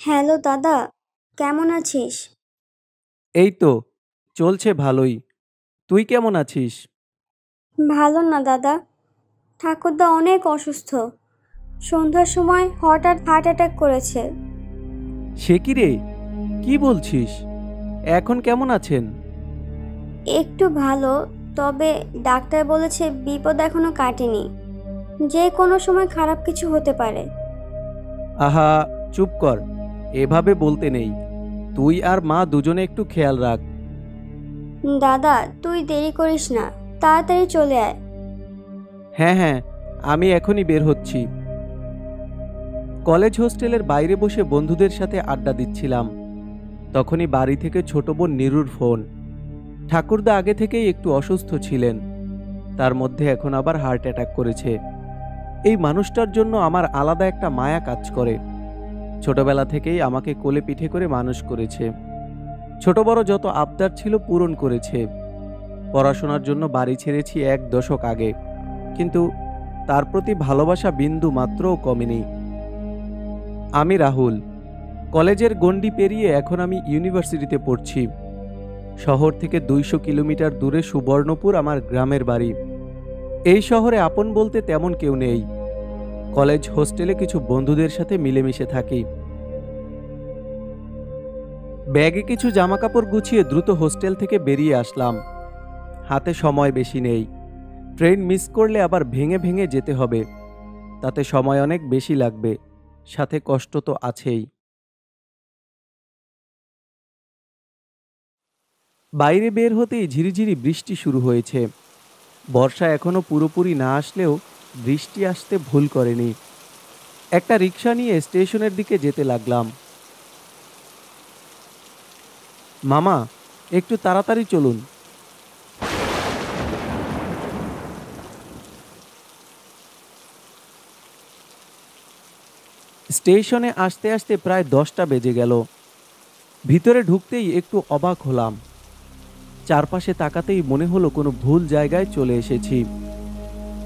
Hello দাদা, কেমন আছিস? এই তো চলছে ভালোই। তুই কেমন আছিস? ভালো না দাদা, ঠাকুরদা অনেক অসুস্থ। সন্ধ্যার সময় হঠাৎ হার্ট অ্যাটাক করেছে। সে কি রে, কি বলছিস? এখন কেমন আছেন? একটু ভালো, তবে ডাক্তার বলেছে বিপদ এখনো কাটেনি, যে কোনো সময় খারাপ কিছু হতে পারে। আহা, চুপ কর। এভাবে বলতে নেই। তুই আর মা দুজনে একটু খেয়াল রাখ। দাদা, তুই দেরি করিস না, তাড়াতাড়ি চলে আয়। হ্যাঁ হ্যাঁ, আমি এখনই বের হচ্ছি। কলেজ হোস্টেলের বাইরে বসে বন্ধুদের সাথে আড্ডা দিচ্ছিলাম। তখনই বাড়ি থেকে ছোট বোন নিরুর ফোন। ঠাকুরদা আগে থেকেই একটু অসুস্থ ছিলেন, তার মধ্যে এখন আবার হার্ট অ্যাটাক করেছে। এই মানুষটার জন্য আমার আলাদা একটা মায়া কাজ করে। ছোটবেলা থেকেই আমাকে কোলে পিঠে করে মানুষ করেছে। ছোট বড় যত আবদার ছিল পূরণ করেছে। পড়াশোনার জন্য বাড়ি ছেড়েছি 1 দশক আগে, কিন্তু তার প্রতি ভালোবাসা বিন্দু মাত্রও কমেনি। আমি রাহুল। কলেজের গণ্ডি পেরিয়ে এখন আমি ইউনিভার্সিটিতে পড়ছি। শহর থেকে 200 কিলোমিটার দূরে সুবর্ণপুর আমার গ্রামের বাড়ি। এই শহরে আপন বলতে তেমন কেউ নেই। কলেজ হোস্টেলে কিছু বন্ধুদের সাথে মিলেমিশে থাকি। ব্যাগে কিছু জামাকাপড় গুছিয়ে দ্রুত হোস্টেল থেকে বেরিয়ে আসলাম। হাতে সময় বেশি নেই। ট্রেন মিস করলে আবার ভেঙে ভেঙে যেতে হবে, তাতে সময় অনেক বেশি লাগবে, সাথে কষ্ট তো আছেই। বাইরে বের হতেই ঝিরিঝিরি বৃষ্টি শুরু হয়েছে। বর্ষা এখনো পুরোপুরি না আসলেও বৃষ্টি আসতে ভুল করেনি। একটা রিক্সা নিয়ে স্টেশনের দিকে যেতে লাগলাম। মামা, একটু তাড়াতাড়ি চলুন। স্টেশনে আসতে আসতে প্রায় 10টা বেজে গেল। ভিতরে ঢুকতেই একটু অবাক হলাম। চারপাশে তাকাতেই মনে হলো কোনো ভুল জায়গায় চলে এসেছি।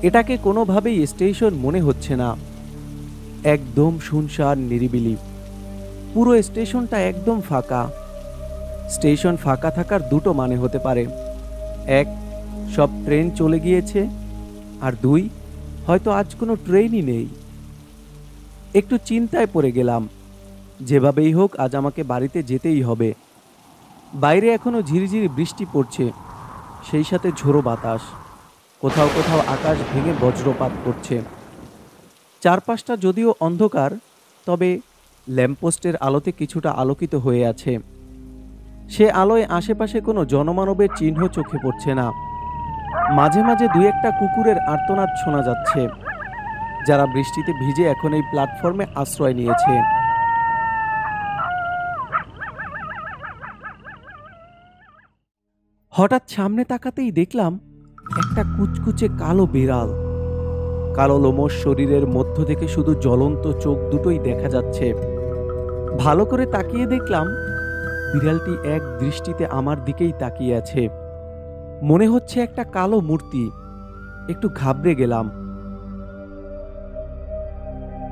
এটাকে কোনোভাবেই স্টেশন মনে হচ্ছে না। একদম শুনশান নিরিবিলি। পুরো স্টেশনটা একদম ফাঁকা। স্টেশন ফাঁকা থাকার দুটো মানে হতে পারে। এক, সব ট্রেন চলে গিয়েছে। আর দুই, হয়তো আজ কোনো ট্রেনই নেই। একটু চিন্তায় পড়ে গেলাম। যেভাবেই হোক আজ আমাকে বাড়িতে যেতেই হবে। বাইরে এখনো ঝিরিঝিরি বৃষ্টি পড়ছে, সেই সাথে ঝোড়ো বাতাস। কোথাও কোথাও আকাশ ভেঙে বজ্রপাত করছে। চারপাশটা যদিও অন্ধকার, তবে ল্যাম্পপোস্টের আলোতে কিছুটা আলোকিত হয়ে আছে। সে আলোয় আশেপাশে কোনো জনমানবের চিহ্ন চোখে পড়ছে না। মাঝে মাঝে দুই একটা কুকুরের আর্তনাদ শোনা যাচ্ছে, যারা বৃষ্টিতে ভিজে এখন এই প্ল্যাটফর্মে আশ্রয় নিয়েছে। হঠাৎ সামনে তাকাতেই দেখলাম একটা কুচকুচে কালো বিড়াল। কালো লোমশ শরীরের মধ্য থেকে শুধু জ্বলন্ত চোখ দুটোই দেখা যাচ্ছে। ভালো করে তাকিয়ে দেখলাম বিড়ালটি এক দৃষ্টিতে আমার দিকেই তাকিয়ে আছে। মনে হচ্ছে একটা কালো মূর্তি। একটু ঘাবড়ে গেলাম।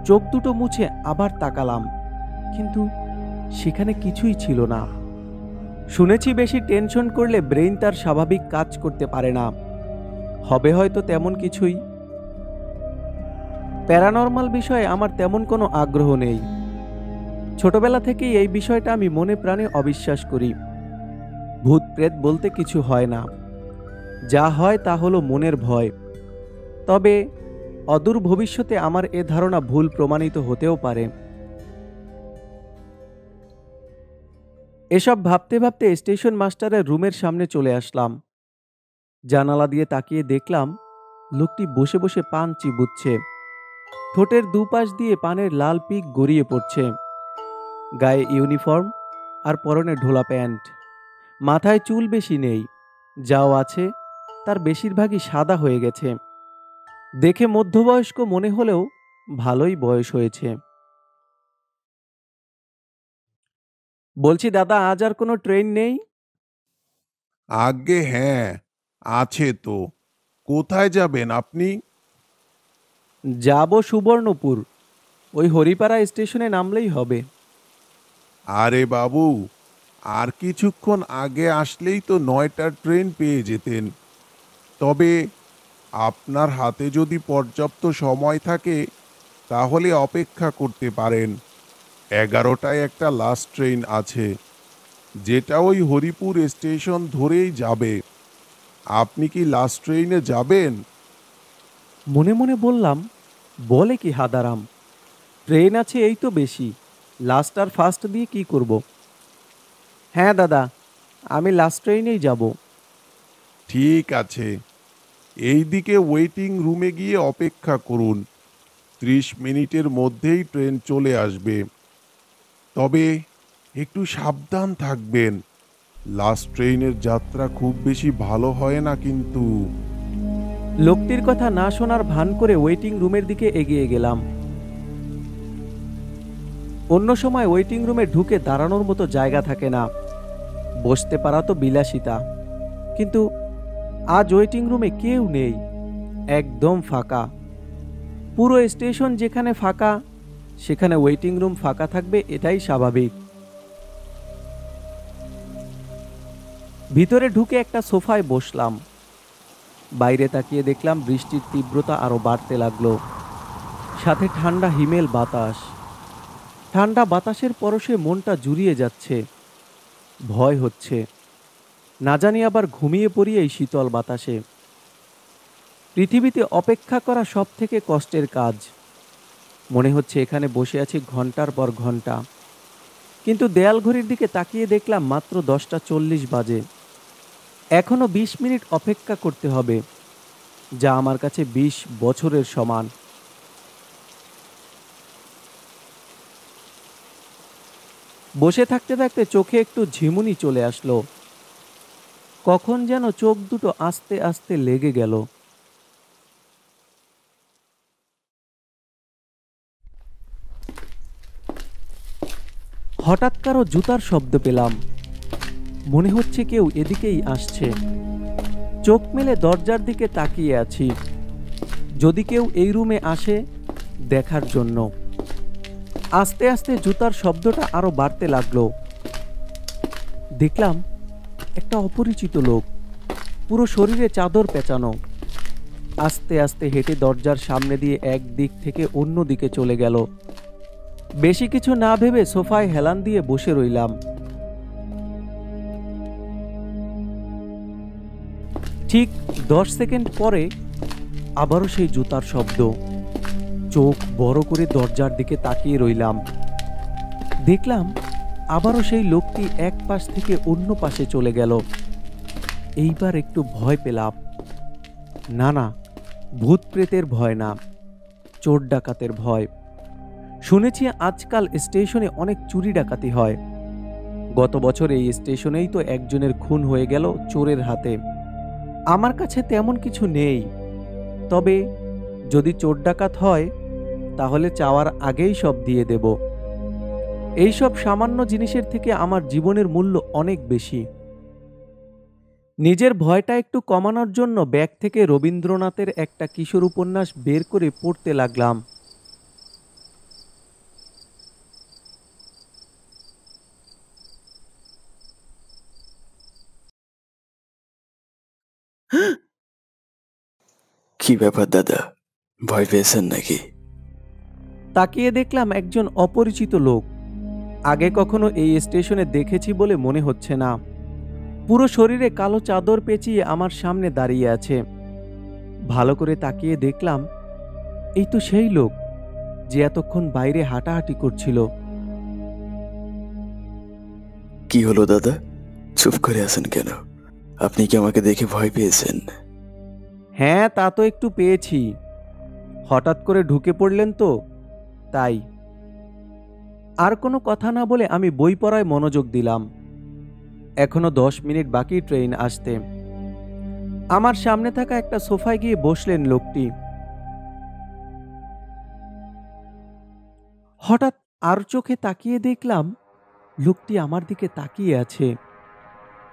চোখ দুটো মুছে আবার তাকালাম, কিন্তু সেখানে কিছুই ছিল না। শুনেছি বেশি টেনশন করলে ব্রেইন তার স্বাভাবিক কাজ করতে পারে না। হবে হয়তো তেমন কিছুই। প্যারানর্মাল বিষয়ে আমার তেমন কোনো আগ্রহ নেই। ছোটবেলা থেকেই এই বিষয়টা আমি মনে প্রাণে অবিশ্বাস করি। ভূত প্রেত বলতে কিছু হয় না, যা হয় তা হলো মনের ভয়। তবে অদূর ভবিষ্যতে আমার এ ধারণা ভুল প্রমাণিত হতেও পারে। এসব ভাবতে ভাবতে স্টেশন মাস্টারের রুমের সামনে চলে আসলাম। জানালা দিয়ে তাকিয়ে দেখলাম লোকটি বসে বসে পান চিবুচ্ছে। ঠোঁটের দুপাশ দিয়ে পানের লাল পিক গড়িয়ে পড়ছে। গায়ে ইউনিফর্ম আর পরনে ঢোলা প্যান্ট। মাথায় চুল বেশি নেই, যাও আছে তার বেশিরভাগই সাদা হয়ে গেছে। দেখে মধ্যবয়স্ক মনে হলেও ভালোই বয়স হয়েছে। বলছি দাদা, আজ আর কোনো ট্রেন নেই? আজ্ঞে হ্যাঁ, আছে তো। কোথায় যাবেন আপনি? যাব সুবর্ণপুর। ওই হরিপাড়া স্টেশনে নামলেই হবে। আরে বাবু, আর কিছুক্ষণ আগে আসলেই তো 9টার ট্রেন পেয়ে যেতেন। তবে আপনার হাতে যদি পর্যাপ্ত সময় থাকে তাহলে অপেক্ষা করতে পারেন। 11টায় একটা লাস্ট ট্রেন আছে, যেটা ওই হরিপুর স্টেশন ধরেই যাবে। আপনি কি লাস্ট ট্রেনে যাবেন? মনে মনে বললাম, বলে কি হাদারাম, ট্রেন আছে এই তো বেশি, লাস্ট আর ফার্স্ট দিয়ে কি করব? হ্যাঁ দাদা, আমি লাস্ট ট্রেনেই যাব। ঠিক আছে, এইদিকে ওয়েটিং রুমে গিয়ে অপেক্ষা করুন। 30 মিনিটের মধ্যেই ট্রেন চলে আসবে। তবে একটু সাবধান থাকবেন, লাস্ট ট্রেনের যাত্রা খুব বেশি ভালো হয় না কিন্তু। লোকটির কথা না শোনার ভান করে ওয়েটিং রুমের দিকে এগিয়ে গেলাম। অন্য সময় ওয়েটিং রুমে ঢুকে দাঁড়ানোর মতো জায়গা থাকে না, বসতে পারা তো বিলাসিতা। কিন্তু আজ ওয়েটিং রুমে কেউ নেই, একদম ফাঁকা। পুরো স্টেশন যেখানে ফাঁকা, সেখানে ওয়েটিং রুম ফাঁকা থাকবে এটাই স্বাভাবিক। ভিতরে ঢুকে একটা সোফায় বসলাম। বাইরে তাকিয়ে দেখলাম বৃষ্টির তীব্রতা আরো বাড়তে লাগলো, সাথে ঠান্ডা হিমেল বাতাস। ঠান্ডা বাতাসের পরশে মনটা জুড়িয়ে যাচ্ছে, ভয় হচ্ছে, না জানি আবার ঘুমিয়ে পড়ি এই শীতল বাতাসে। পৃথিবীতে অপেক্ষা করা সব থেকে কষ্টের কাজ। মনে হচ্ছে এখানে বসে আছি ঘন্টার পর ঘন্টা, কিন্তু দেয়াল ঘড়ির দিকে তাকিয়ে দেখলাম মাত্র 10টা 40 বাজে। এখনো 20 মিনিট অপেক্ষা করতে হবে, যা আমার কাছে 20 বছরের সমান। বসে থাকতে থাকতে চোখে একটু ঝিমুনি চলে আসলো। কখন যেন চোখ দুটো আস্তে আস্তে লেগে গেল। হঠাৎ কারো জুতার শব্দ পেলাম, মনে হচ্ছে কেউ এদিকেই আসছে। চোখ মেলে দরজার দিকে তাকিয়ে আছি, যদি কেউ এই রুমে আসে দেখার জন্য। আস্তে আস্তে জুতার শব্দটা আরো বাড়তে লাগলো। দেখলাম একটা অপরিচিত লোক, পুরো শরীরে চাদর পেঁচানো, আস্তে আস্তে হেঁটে দরজার সামনে দিয়ে এক দিক থেকে অন্য দিকে চলে গেল। বেশি কিছু না ভেবে সোফায় হেলান দিয়ে বসে রইলাম। ঠিক 10 সেকেন্ড পরে আবারও সেই জুতার শব্দ। চোখ বড় করে দরজার দিকে তাকিয়ে রইলাম। দেখলাম আবারও সেই লোকটি এক পাশ থেকে অন্য পাশে চলে গেল। এইবার একটু ভয় পেলাম। না না, ভূত প্রেতের ভয় না, চোর ডাকাতের ভয়। শুনেছি আজকাল স্টেশনে অনেক চুরি ডাকাতি হয়। গত বছর এই স্টেশনেই তো একজনের খুন হয়ে গেল চোরের হাতে। আমার কাছে তেমন কিছু নেই, তবে যদি চোর ডাকাত হয় তাহলে চাওয়ার আগেই সব দিয়ে দেব। এইসব সামান্য জিনিসের থেকে আমার জীবনের মূল্য অনেক বেশি। নিজের ভয়টা একটু কমানোর জন্য ব্যাগ থেকে রবীন্দ্রনাথের একটা কিশোর উপন্যাস বের করে পড়তে লাগলাম। কি ব্যাপার দাদা, ভয় পেয়েছেন নাকি? তাকিয়ে দেখলাম একজন অপরিচিত লোক। আগে কখনো এই স্টেশনে দেখেছি বলে মনে হচ্ছে না। পুরো শরীরে কালো চাদর পেঁচিয়ে আমার সামনে দাঁড়িয়ে আছে। ভালো করে তাকিয়ে দেখলাম এই তো সেই লোক যে এতক্ষণ বাইরে হাঁটাহাঁটি করছিল। কি হলো দাদা, চুপ করে আছেন কেন? আপনি কি আমাকে দেখে ভয় পেয়েছেন? হ্যাঁ, তা তো একটু পেয়েছি। হঠাৎ করে ঢুকে পড়লেন তো, তাই। আর কোনো কথা না বলে আমি বই পড়ায় মনোযোগ দিলাম। এখনো 10 মিনিট বাকি ট্রেন আসতে। আমার সামনে থাকা একটা সোফায় গিয়ে বসলেন লোকটি। হঠাৎ আর চোখে তাকিয়ে দেখলাম লোকটি আমার দিকে তাকিয়ে আছে।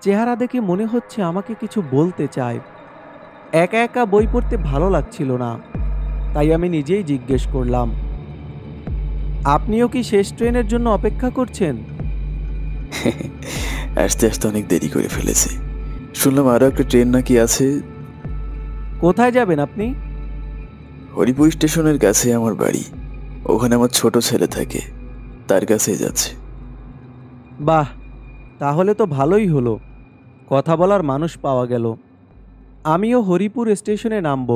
চেহারা দেখে মনে হচ্ছে আমাকে কিছু বলতে চায়। একা একা বই পড়তে ভালো লাগছিল না, তাই আমি নিজেই জিজ্ঞেস করলাম, আপনিও কি শেষ ট্রেনের জন্য অপেক্ষা করছেন? আসতে আসতে অনেক দেরি করে ফেলেছি। শুনলাম আরো একটা ট্রেন নাকি আছে। কোথায় যাবেন আপনি? হরিপুর স্টেশনের কাছে আমার বাড়ি, ওখানে আমার ছোট ছেলে থাকে, তার কাছেই যাচ্ছে। বাহ, তাহলে তো ভালোই হলো, কথা বলার মানুষ পাওয়া গেল। আমিও হরিপুর স্টেশনে নামব।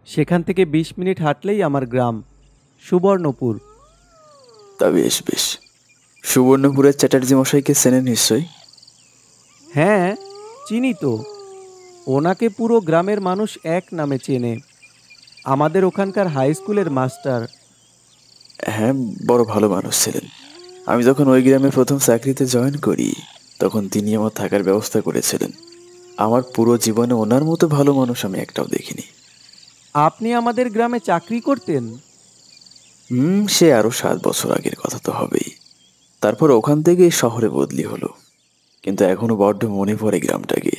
সেখান থেকে 20 মিনিট হাঁটলেই আমার গ্রাম, সুবর্ণপুর। তা বেশ বেশ। সুবর্ণপুরের চ্যাটার্জি মশাইকে চেনেন নিশ্চয়? হ্যাঁ, চিনি তো। ওনাকে পুরো গ্রামের মানুষ এক নামে চেনে। আমাদের ওখানকার হাই স্কুলের মাস্টার। হ্যাঁ, বড় ভালো মানুষ ছিলেন। আমি যখন ওই গ্রামে প্রথম চাকরিতে জয়েন করি, তখন তিনি আমার থাকার ব্যবস্থা করেছিলেন। আমার পুরো জীবনে ওনার মতো ভালো মানুষ আমি একটাও দেখিনি। আপনি আমাদের গ্রামে চাকরি করতেন? সে আরো 7 বছর আগের কথা তো হবেই। তারপর ওখান থেকে শহরে বদলি হলো, কিন্তু এখনো বড্ড মনে পড়ে গ্রামটাকে।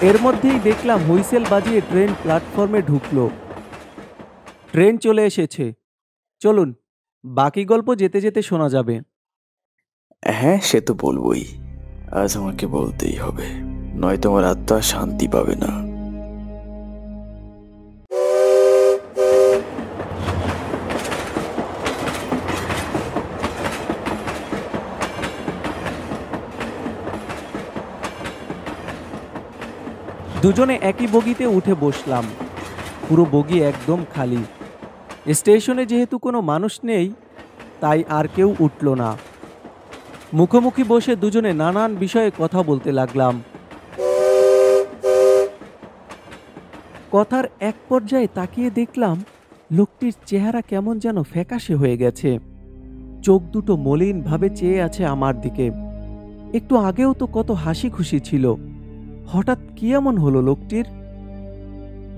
এর মধ্যেই দেখলাম হুইসেল বাজিয়ে ট্রেন প্ল্যাটফর্মে ঢুকলো। ট্রেন চলে এসেছে, চলুন, বাকি গল্প যেতে যেতে শোনা যাবে। হ্যাঁ, সে তো বলবোই। আজ আমাকে বলতেই হবে, নয়তো আমার আত্মা শান্তি পাবে না। দুজনে একই বগিতে উঠে বসলাম। পুরো বগি একদম খালি। স্টেশনে যেহেতু কোনো মানুষ নেই, তাই আর কেউ উঠল না। মুখোমুখি বসে দুজনে নানান বিষয়ে কথা বলতে লাগলাম। কথার এক পর্যায়ে তাকিয়ে দেখলাম লোকটির চেহারা কেমন যেন ফ্যাকাশে হয়ে গেছে। চোখ দুটো মলিনভাবে চেয়ে আছে আমার দিকে। একটু আগেও তো কত হাসি খুশি ছিল, হঠাৎ কি এমন হলো লোকটির?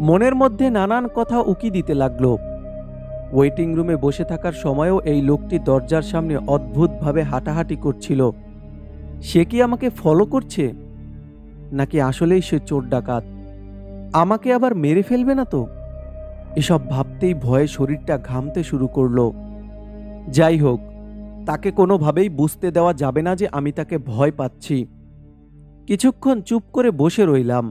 মনের মধ্যে নানান কথা উকি দিতে লাগলো। ওয়েটিং রুমে বসে থাকার সময়ও এই লোকটি দরজার সামনে অদ্ভুতভাবে হাঁটাহাঁটি করছিল। সে কি আমাকে ফলো করছে, নাকি আসলেই সে চোর ডাকাত? আমাকে আবার মেরে ফেলবে না তো? এসব ভাবতেই ভয়ে শরীরটা ঘামতে শুরু করলো। যাই হোক, তাকে কোনোভাবেই বুঝতে দেওয়া যাবে না যে আমি তাকে ভয় পাচ্ছি। কিছুক্ষণ চুপ করে বসে রইলাম।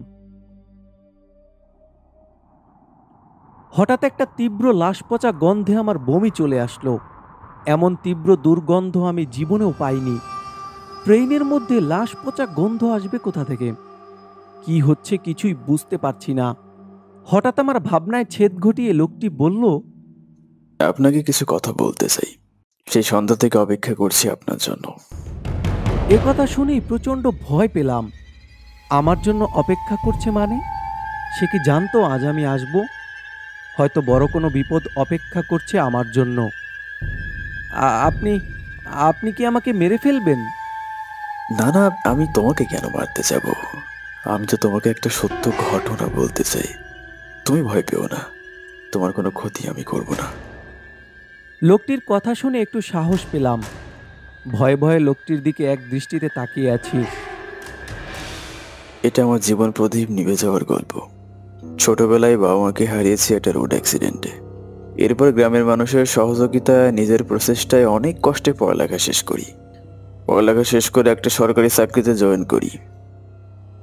হঠাৎ একটা তীব্র লাশ পচা গন্ধে আমার বমি চলে আসলো। এমন তীব্র দুর্গন্ধ আমি জীবনেও পাইনি। ট্রেনের মধ্যে লাশ পচা গন্ধ আসবে কোথা থেকে? কি হচ্ছে কিছুই বুঝতে পারছি না। হঠাৎ আমার ভাবনায় ছেদ ঘটিয়ে লোকটি বলল, আপনাকে কিছু কথা বলতে চাই, সেই সন্ধ্যা থেকে অপেক্ষা করছি আপনার জন্য। এ কথা শুনেই প্রচণ্ড ভয় পেলাম। আমার জন্য অপেক্ষা করছে মানে? সে কি জানতো আজ আমি আসব? হয়তো বড় কোনো বিপদ অপেক্ষা করছে আমার জন্য। আপনি আপনি কি আমাকে মেরে ফেলবেন? না না, আমি তোমাকে কেন মারতে যাব? আমি তো তোমাকে একটা সত্য ঘটনা বলতে চাই। তুমি ভয় পেও না, তোমার কোনো ক্ষতি আমি করব না। লোকটির কথা শুনে একটু সাহস পেলাম। ভয়ে ভয়ে লোকটির দিকে এক দৃষ্টিতে তাকিয়ে আছি। এটা আমার জীবন প্রদীপ নিভে যাওয়ার গল্প। ছোটবেলায় বাবা মাকে হারিয়েছি একটা রোড অ্যাক্সিডেন্টে। এরপর গ্রামের মানুষের সহযোগিতায় নিজের প্রচেষ্টায় অনেক কষ্টে পড়ালেখা শেষ করি। পড়ালেখা শেষ করে একটা সরকারি চাকরিতে জয়েন করি।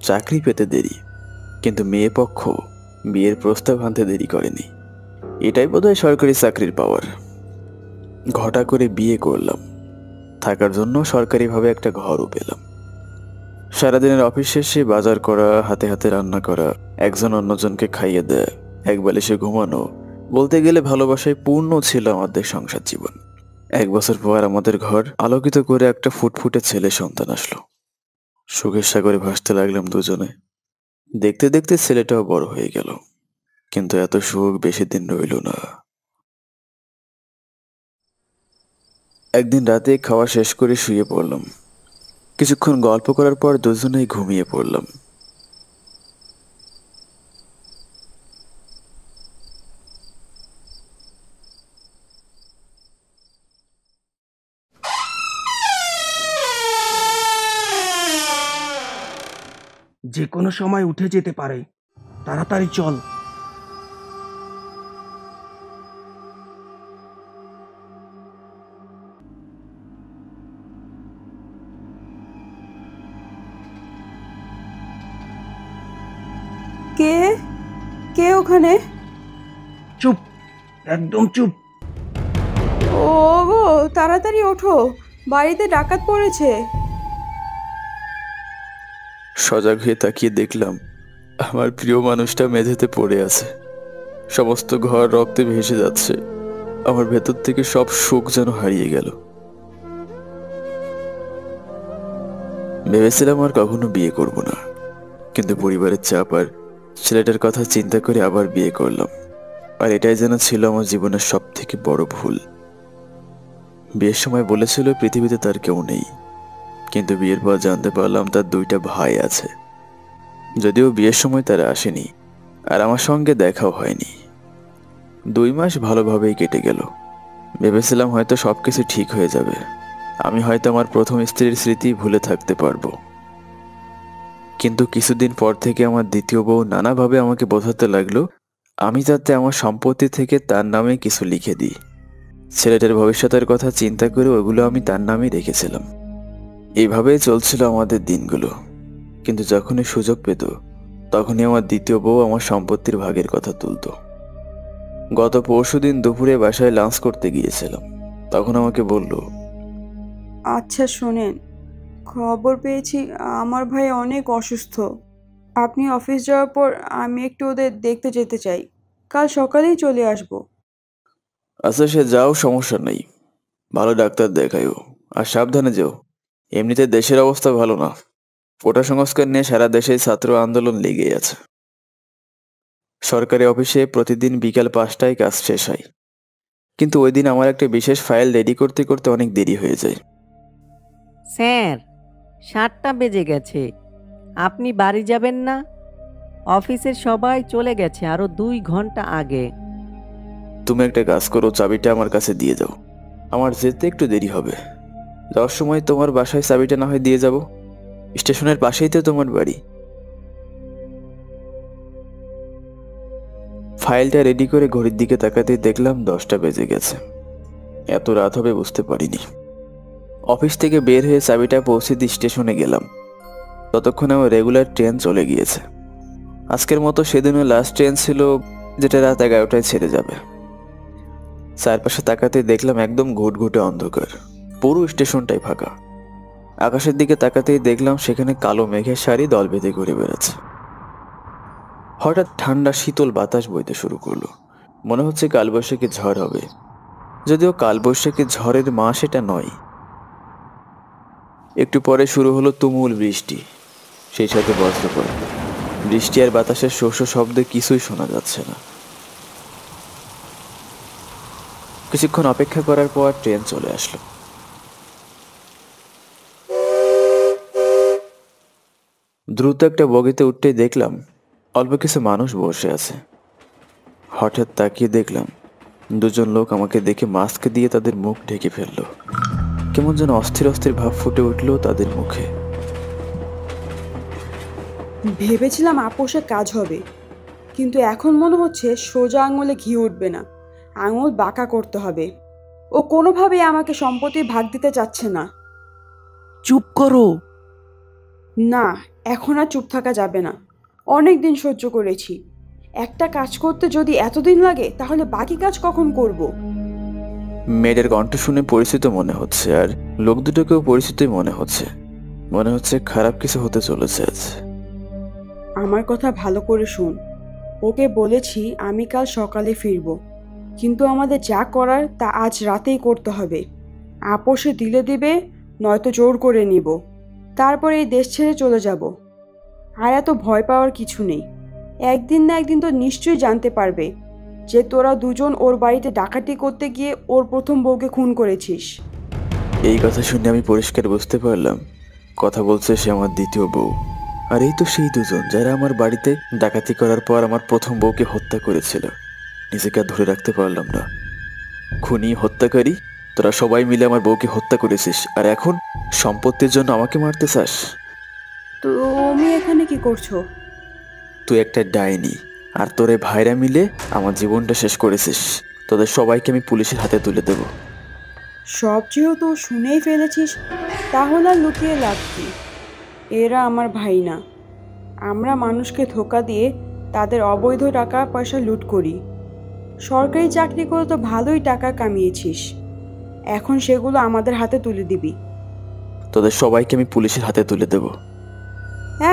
চাকরি পেতে দেরি, কিন্তু মেয়ে পক্ষ বিয়ের প্রস্তাব আনতে দেরি করেনি। এটাই বোধহয় সরকারি চাকরির পাওয়ার। ঘটা করে বিয়ে করলাম, থাকার জন্য সরকারিভাবে একটা ঘরও পেলাম। সারাদিনের অফিস শেষে বাজার করা, হাতে হাতে রান্না করা, একজন অন্যজনকে খাইয়ে দেয়া, এক বালিশে ঘুমানো, বলতে গেলে ভালোবাসায় পূর্ণ ছিল আমাদের সংসার জীবন। 1 বছর পর আমাদের ঘর আলোকিত করে একটা ফুটফুটে ছেলে সন্তান আসলো। সুখের সাগরে ভাসতে লাগলাম দুজনে। দেখতে দেখতে ছেলেটাও বড় হয়ে গেল, কিন্তু এত সুখ বেশি দিন রইল না। একদিন রাতে খাওয়া শেষ করে শুয়ে পড়লাম। কিছুক্ষণ গল্প করার পর দুজনেই ঘুমিয়ে পড়লাম। যে কোনো সময় উঠে যেতে পারে, তাড়াতাড়ি চল। কে কে ওখানে? চুপ, একদম চুপ। ও গো, তাড়াতাড়ি ওঠো, বাড়িতে ডাকাত পড়েছে। সজাগ হয়ে তাকিয়ে দেখলাম আমার প্রিয় মানুষটা মেঝেতে পড়ে আছে। সমস্ত ঘর রক্তে ভেসে যাচ্ছে। আমার ভেতর থেকে সব শোক যেন হারিয়ে গেল। ভেবেছিলাম আর কখনো বিয়ে করব না, কিন্তু পরিবারের চাপ আর ছেলেটার কথা চিন্তা করে আবার বিয়ে করলাম। আর এটাই যেন ছিল আমার জীবনের সব থেকে বড় ভুল। বিয়ের সময় বলেছিল পৃথিবীতে তার কেউ নেই, কিন্তু বিয়ের পর জানতে পারলাম তার 2টা ভাই আছে। যদিও বিয়ের সময় তারা আসেনি আর আমার সঙ্গে দেখাও হয়নি। 2 মাস ভালোভাবেই কেটে গেল। ভেবেছিলাম হয়তো সবকিছু ঠিক হয়ে যাবে, আমি হয়তো আমার প্রথম স্ত্রীর স্মৃতি ভুলে থাকতে পারবো। কিন্তু কিছুদিন পর থেকে আমার দ্বিতীয় বউ নানাভাবে আমাকে বোঝাতে লাগলো আমি যাতে আমার সম্পত্তি থেকে তার নামে কিছু লিখে দিই। ছেলেটার ভবিষ্যতের কথা চিন্তা করে ওগুলো আমি তার নামেই রেখেছিলাম। এইভাবেই চলছিল আমাদের দিনগুলো। কিন্তু যখনই সুযোগ পেত তখনই আমার দ্বিতীয় বউ আমার সম্পত্তির ভাগের কথা তুলত। গত পরশুদিন দুপুরে বাসায় লাঞ্চ করতে গিয়েছিলাম, তখন আমাকে বলল, আচ্ছা শোনেন, খবর পেয়েছি আমার ভাই অনেক অসুস্থ। আপনি অফিস যাওয়ার পর আমি একটু ওদের দেখতে যেতে চাই। কাল সকালেই চলে আসব। আচ্ছা সে যাও, সমস্যা নেই, ভালো ডাক্তার দেখাইও আর সাবধানে যেও। এমনিতে দেশের অবস্থা ভালো না, কোটা সংস্কার নিয়ে সারা দেশে ছাত্র আন্দোলন লেগেই আছে। সরকারি অফিসে প্রতিদিন বিকাল 5টায় কাজ শেষ হয়, কিন্তু ওই দিন আমার একটা বিশেষ ফাইল রেডি করতে করতে অনেক দেরি হয়ে যায়। স্যার, 7টা বেজে গেছে, আপনি বাড়ি যাবেন না? অফিসের সবাই চলে গেছে আরো 2 ঘন্টা আগে। তুমি একটা কাজ করো, চাবিটা আমার কাছে দিয়ে যাও, আমার যেতে একটু দেরি হবে। যাওয়ার সময় তোমার বাসায় চাবিটা না হয় দিয়ে যাব, স্টেশনের পাশেই তো তোমার বাড়ি। ফাইলটা রেডি করে ঘড়ির দিকে তাকাতেই দেখলাম 10টা বেজে গেছে। এত রাত হবে বুঝতে পারিনি। অফিস থেকে বের হয়ে চাবিটা পৌঁছে দিয়ে স্টেশনে গেলাম। ততক্ষণে আমার রেগুলার ট্রেন চলে গিয়েছে। আজকের মতো সেদিনও লাস্ট ট্রেন ছিল, যেটা রাত 11টায় ছেড়ে যাবে। চারপাশে তাকাতে দেখলাম একদম ঘুটঘুটে অন্ধকার, পুরো স্টেশনটাই ফাঁকা। আকাশের দিকে তাকাতেই দেখলাম সেখানে কালো মেঘের সারি দল বেঁধে ঘুরে বেড়াচ্ছে। হঠাৎ ঠান্ডা শীতল বাতাস বইতে শুরু করলো, মনে হচ্ছে কালবৈশাখী ঝড় হবে। যদিও কালবৈশাখী ঝড়ের মাস এটা নয়। একটু পরে শুরু হলো তুমুল বৃষ্টি, সেই সাথে বজ্রপাত। বৃষ্টি আর বাতাসের শস্য শব্দে কিছুই শোনা যাচ্ছে না। কিছুক্ষণ অপেক্ষা করার পর ট্রেন চলে আসলো। দ্রুত একটা বগিতে উঠতেই দেখলাম অল্প কিছু মানুষ বসে আছে। হঠাৎ তাকিয়ে দেখলাম 2জন লোক আমাকে দেখে মাস্ক দিয়ে তাদের মুখ ঢেকে ফেললো। কেমন যেন অস্থির অস্থির ভাব ফুটে উঠলো তাদের মুখে। ভেবেছিলাম আপোষে কাজ হবে, কিন্তু এখন মনে হচ্ছে সোজা আঙুলে ঘি উঠবে না, আঙুল বাঁকা করতে হবে। ও কোনোভাবেই আমাকে সম্পত্তির ভাগ দিতে চাচ্ছে না। চুপ করো। না, এখন আর চুপ থাকা যাবে না। অনেক দিন সহ্য করেছি। একটা কাজ করতে যদি এতদিন লাগে তাহলে বাকি কাজ কখন করব? মেয়েদের কণ্ঠ শুনে পরিচিত মনে হচ্ছে, আর লোক দুটোকেও পরিচিতই মনে হচ্ছে। মনে হচ্ছে খারাপ কিছু হতে চলেছে আজ। আমার কথা ভালো করে শুন। ওকে বলেছি আমি কাল সকালে ফিরব, কিন্তু আমাদের যা করার তা আজ রাতেই করতে হবে। আপোষে দিলে দিবে, নয়তো জোর করে নিব। তারপরে এই দেশ ছেড়ে চলে যাব। আর এত ভয় পাওয়ার কিছু নেই। একদিন না একদিন তো নিশ্চয়ই জানতে পারবে যে তোরা 2জন ওর বাড়িতে ডাকাতি করতে গিয়ে ওর প্রথম বউকে খুন করেছিস। এই কথা শুনে আমি পরিষ্কার বুঝতে পারলাম কথা বলছে সে আমার দ্বিতীয় বউ। আর এই তো সেই 2জন যারা আমার বাড়িতে ডাকাতি করার পর আমার প্রথম বউকে হত্যা করেছিল। নিজেকে আর ধরে রাখতে পারলাম না। খুনি, হত্যাকারী, তোরা সবাই মিলে আমার বউকে হত্যা করেছিস, আর এখন সম্পত্তির জন্য আমাকে মারতে চাস? তুমি এখানে কি করছো? তুই একটা ডাইনি, আর তোরে ভাইরা মিলে আমার জীবনটা শেষ করেছিস। তোদের সবাইকে আমি পুলিশের হাতে তুলে দেব। সব যেহেতু শুনেই ফেলেছিস, তাহলে আর লুকিয়ে লাভ কি? এরা আমার ভাই না। আমরা মানুষকে ধোঁকা দিয়ে তাদের অবৈধ টাকা পয়সা লুট করি। সরকারি চাকরি করে তো ভালোই টাকা কামিয়েছিস, এখন সেগুলো আমাদের হাতে তুলে দিবি। তোদের সবাইকে আমি পুলিশের হাতে তুলে দেব।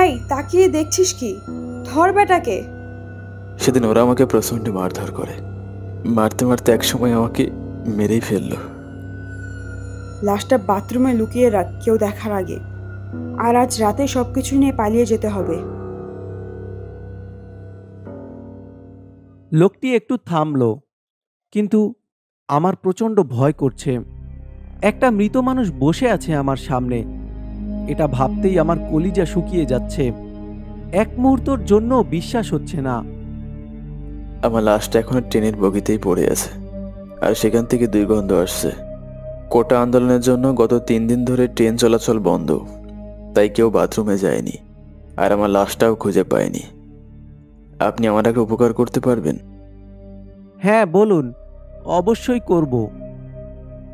এই তাকিয়ে দেখছিস কি? ধর বেটাকে। সেদিন ওরা আমাকে প্রচণ্ড মারধর করে, মারতে মারতে একসময় আমাকে মেরেই ফেললো। লাশটা বাথরুমে লুকিয়ে রাখ কেউ দেখার আগে, আর আজ রাতে সবকিছু নিয়ে পালিয়ে যেতে হবে। লোকটি একটু থামলো, কিন্তু আমার প্রচণ্ড ভয় করছে। একটা মৃত মানুষ বসে আছে আমার সামনে, এটা ভাবতেই আমার কলিজা শুকিয়ে যাচ্ছে। এক মুহূর্তের জন্য বিশ্বাস হচ্ছে না। আমার লাশটা এখনো ট্রেনের বগিতেই পড়ে আছে, আর সেখান থেকে দুর্গন্ধ আসছে। কোটা আন্দোলনের জন্য গত 3 দিন ধরে ট্রেন চলাচল বন্ধ, তাই কেউ বাথরুমে যায়নি, আর আমার লাশটাও খুঁজে পায়নি। আপনি আমার একটা উপকার করতে পারবেন? হ্যাঁ বলুন, অবশ্যই করব।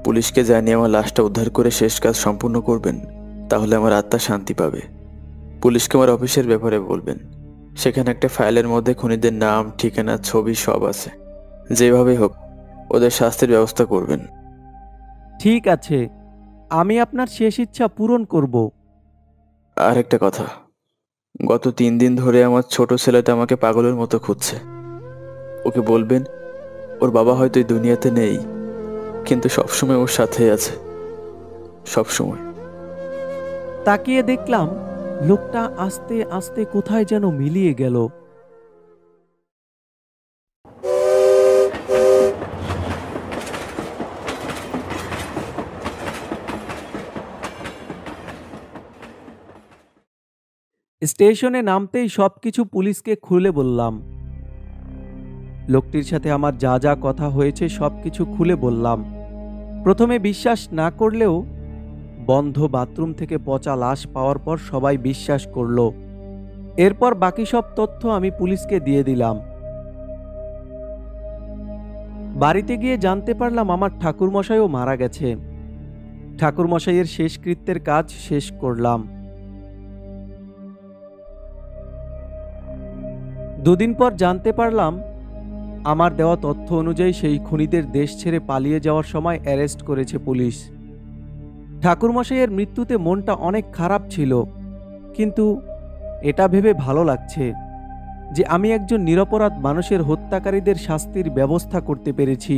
পুলিশকে জানিয়ে আমার লাশটা উদ্ধার করে শেষ কাজ সম্পূর্ণ করবেন, তাহলে আমার আত্মা শান্তি পাবে। পুলিশকে আমার অফিসের ব্যাপারে বলবেন, সেখানে একটা ফাইলের মধ্যে খুনিদের নাম, ঠিকানা, ছবি সব আছে। যেভাবে হোক ওদের শাস্তির ব্যবস্থা করবেন। ঠিক আছে, আমি আপনার শেষ ইচ্ছা পূরণ করব। আর একটা কথা, গত 3 দিন ধরে আমার ছোট ছেলেটা আমাকে পাগলের মতো খুঁজছে। ওকে বলবেন ওর বাবা হয়তো এই দুনিয়াতে নেই, কিন্তু সবসময় ওর সাথে আছে, সবসময়। তাকিয়ে দেখলাম লোকটা আস্তে আস্তে কোথায় যেন মিলিয়ে গেল। স্টেশনে নামতেই সবকিছু পুলিশকে খুলে বললাম। লোকটির সাথে আমার যা যা কথা হয়েছে সবকিছু খুলে বললাম। প্রথমে বিশ্বাস না করলেও বন্ধ বাথরুম থেকে পচা লাশ পাওয়ার পর সবাই বিশ্বাস করল। এরপর বাকি সব তথ্য আমি পুলিশকে দিয়ে দিলাম। বাড়িতে গিয়ে জানতে পারলাম আমার ঠাকুরমশাইও মারা গেছে। ঠাকুরমশাইয়ের শেষকৃত্যের কাজ শেষ করলাম। 2 দিন পর জানতে পারলাম আমার দেওয়া তথ্য অনুযায়ী সেই খুনিদের দেশ ছেড়ে পালিয়ে যাওয়ার সময় অ্যারেস্ট করেছে পুলিশ। ঠাকুরমশাইয়ের মৃত্যুতে মনটা অনেক খারাপ ছিল, কিন্তু এটা ভেবে ভালো লাগছে যে আমি একজন নিরপরাধ মানুষের হত্যাকারীদের শাস্তির ব্যবস্থা করতে পেরেছি।